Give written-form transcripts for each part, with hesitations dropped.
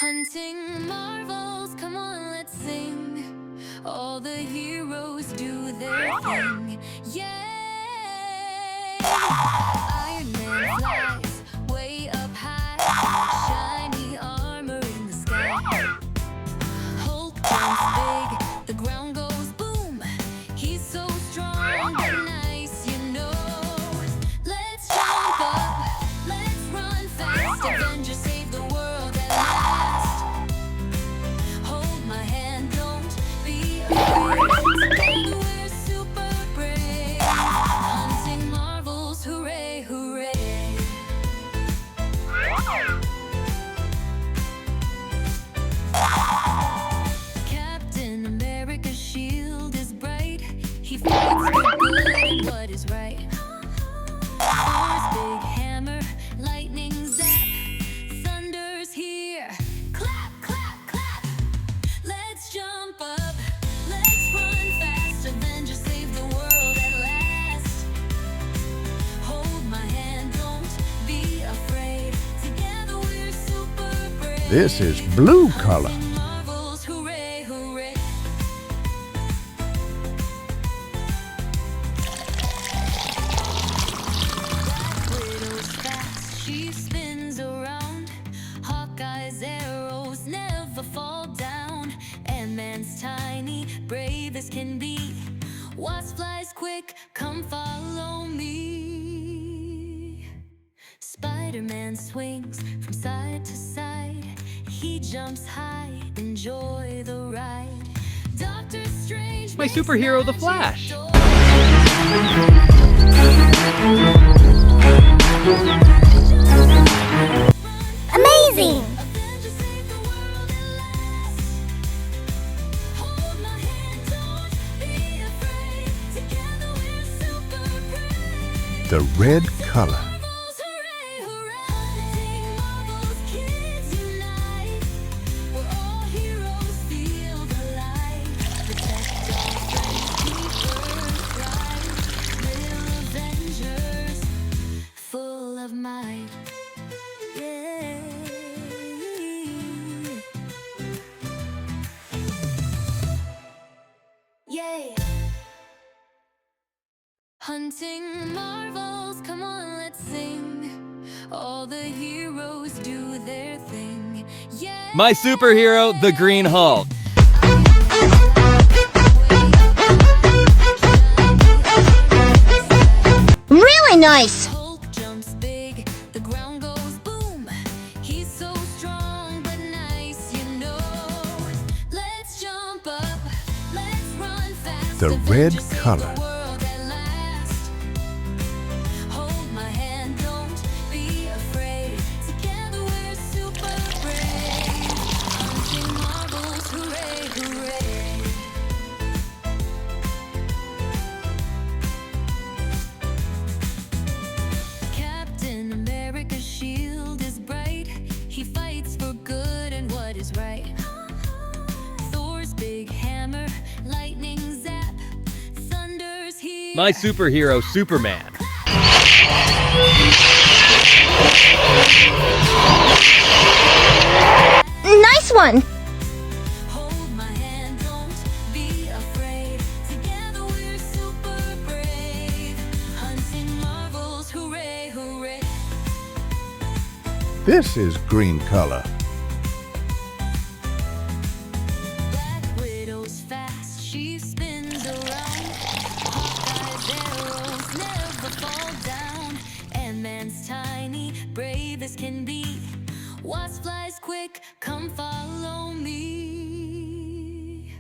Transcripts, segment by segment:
Hunting marvels, come on, let's sing. All the heroes do their thing. Yay! Iron Man flies way up high, shiny armor in the sky. Hulk jumps big, the ground goes boom. He's so strong and nice, you know. Let's jump up, let's run fast. Avengers save the world at last. Hold my hand, don't be afraid. Together we're super brave. Hunting marvels, hooray, hooray. Captain America's shield is bright. He fights for good and what is right. Thor's big hammer, lightning zap. Thunder's here. Clap, clap, clap. Let's jump up. Let's run fast. Avengers save the world at last. Hold my hand, don't be afraid. Together we're super brave. This is blue color. Hunting marvels, hooray, hooray. Black Widow's fast, she spins around. Hawkeye's arrows never fall down. Ant-Man's tiny, brave as can be. Wasp flies quick, come follow me. Spiderman swings from side to side. He jumps high, enjoy the ride. Doctor Strange My makes superhero, the magic Flash. doors. Amazing! Avengers save the world at last. Hold my hand, don't be afraid. Together we're super brave. The red color. Marvels, hooray, hooray. Hunting marvels, kids unite. We're all heroes, feel the light. Protect our friends, keep Earth bright. Little Avengers, full of might. Yeah. Yay. Hunting marvels, come on, let's sing. All the heroes do their thing. Yeah. My superhero, the Green Hulk. Really nice! Hulk jumps big, the ground goes boom. He's so strong but nice, you know. Let's jump up, let's run fast. The red Avengers save color. the world at last. Hold my hand, don't be afraid. Together we're super brave. Hunting marvels, hooray, hooray. Captain America's shield is bright. He fights for good and what is right. Thor's big hammer, lightning zap. Thunder's here. My superhero, Superman. Nice one! Hold my hand, don't be afraid. Together we're super brave. Hunting marvels, hooray, hooray. This is green color. Black Widow's fast, she spins around. Hawkeye's arrows never fall down. Ant-Man's tiny, brave as can be. Wasp flies quick, come follow me.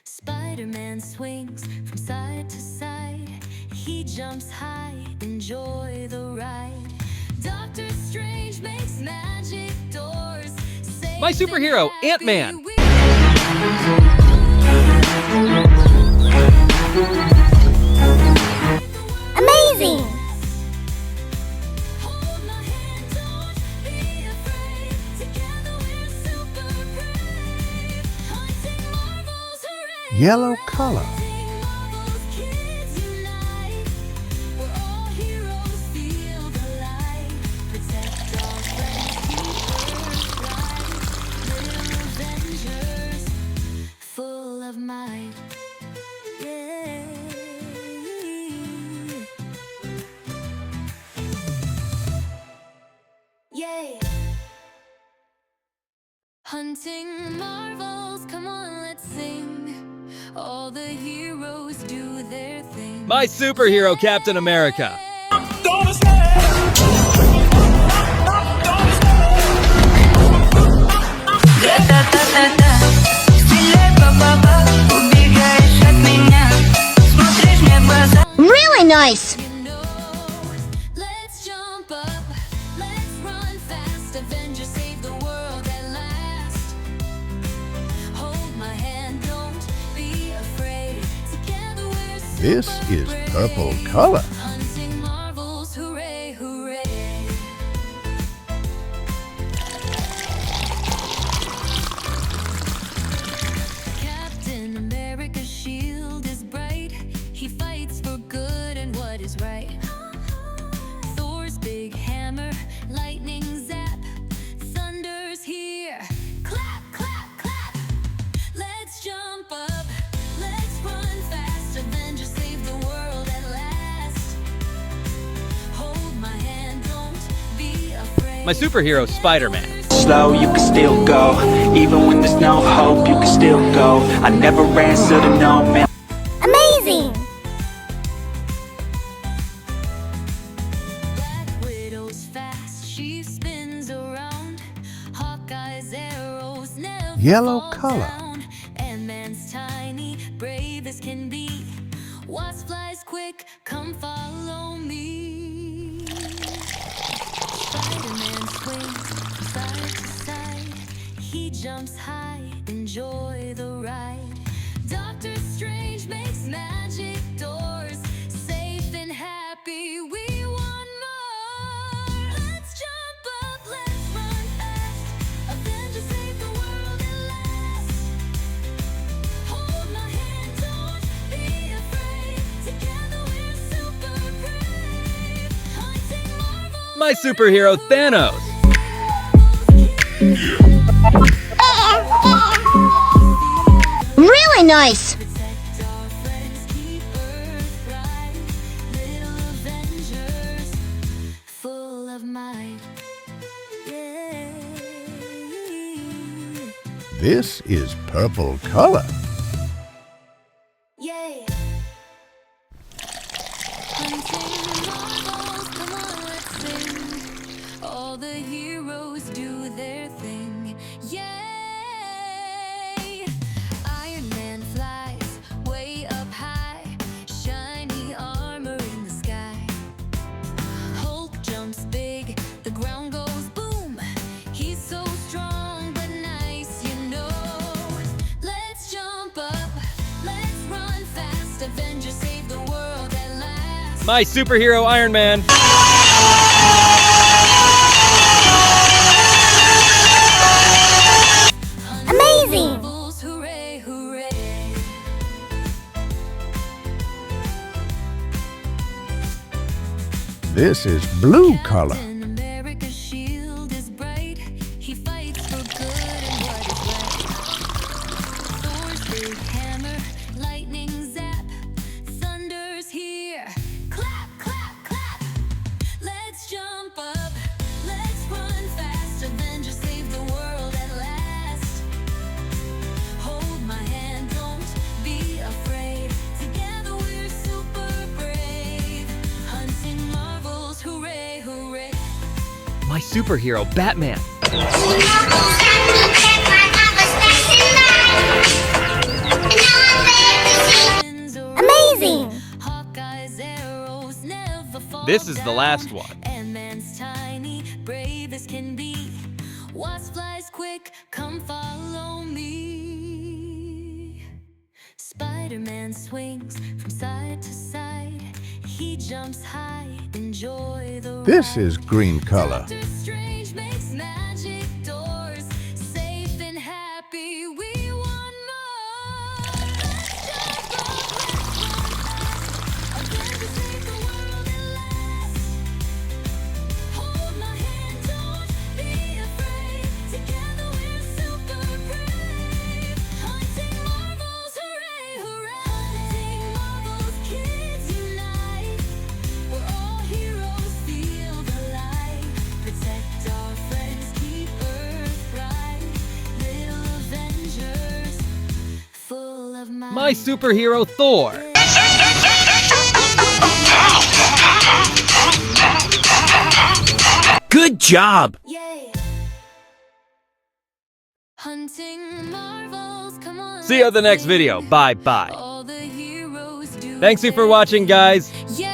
Spider-Man swings from side to side. He jumps high, enjoy the ride. Doctor Strange makes magic doors. Save My the superhero, happy Ant-Man. we- Amazing! Hold my hand, don't be afraid. Together we're super brave. Hunting marvels, hooray. Yellow color. Hunting marvels, kids unite. We're all heroes, feel the light. Protect our friends, keep Earth bright. Hunting marvels, come on, let's sing. All the heroes do their thing. My superhero, Captain America. Really nice. You know, let's jump up, let's run fast. Avengers save the world at last. Hold my hand, don't be afraid. Together we're super This is brave. purple color. Hunting marvels, hooray, hooray. Captain America's shield is bright. He fights for good and what is right. Thor's big hammer, lightning zap. Thunder's here. Clap, clap, clap. Let's jump up. Let's run fast. Avengers save the world at last. Hold my hand, don't be afraid. My superhero, Spiderman. Slow, you can still go. Even when there's no hope, you can still go. I never answer to no man. Amazing. Black Widow's fast, she spins around. Hawkeye's arrows never Yellow fall color. down. Ant-Man's tiny, brave as can be. Wasp flies quick, come follow me. Spider-Man swings from side to side. He jumps high, enjoy the ride. Doctor Strange makes magic doors. Safe and happy, we want more. Let's jump up, let's run fast. Avengers save the world at last. Hold my hand, don't be afraid. Together we're super brave. Hunting marvels. My superhero, Thanos. Really nice. Protect our friends, keep Earth bright. Little Avengers, full of might. Yeah. This is purple color. Yay! Hunting marvels, come on, let's sing. All the heroes do their thing. Yay! Iron Man flies way up high, shiny armor in the sky. Hulk jumps big, the ground goes boom. He's so strong but nice, you know. Let's jump up, let's run fast. Avengers save the world at last. My superhero, Iron Man. Amazing. Marvels, hooray, hooray. This is blue color. Captain America's shield is bright. He fights for good and what is right. Thor's big hammer, lightning zap. Thunder's here. Clap, clap, clap. Let's jump up. Let's run fast. Avengers save the world at last. Hold my hand, don't be afraid. Together we're super brave. Hunting marvels, hooray, hooray. My superhero, Batman. Amazing. Hawkeye's arrows never fall This is the down. last one. Ant-Man's tiny, brave as can be. Wasp flies quick, come follow me. Spider-Man swings from side to side. He jumps high, enjoy the This ride. is green color. Doctor Strange makes magic doors. Safe and happy, we want more. Let's jump up, let's run fast. Avengers save the world at last. Hold my hand, don't be afraid. Together we're super brave. Hunting marvels, hooray, hooray. Hunting marvels, kids unite. We're all heroes, feel the light. Protect My superhero Thor. Good job! Yeah. Hunting marvels, come on. See you at the next video. Bye bye. All the heroes do Thanks you for watching, guys. Yeah.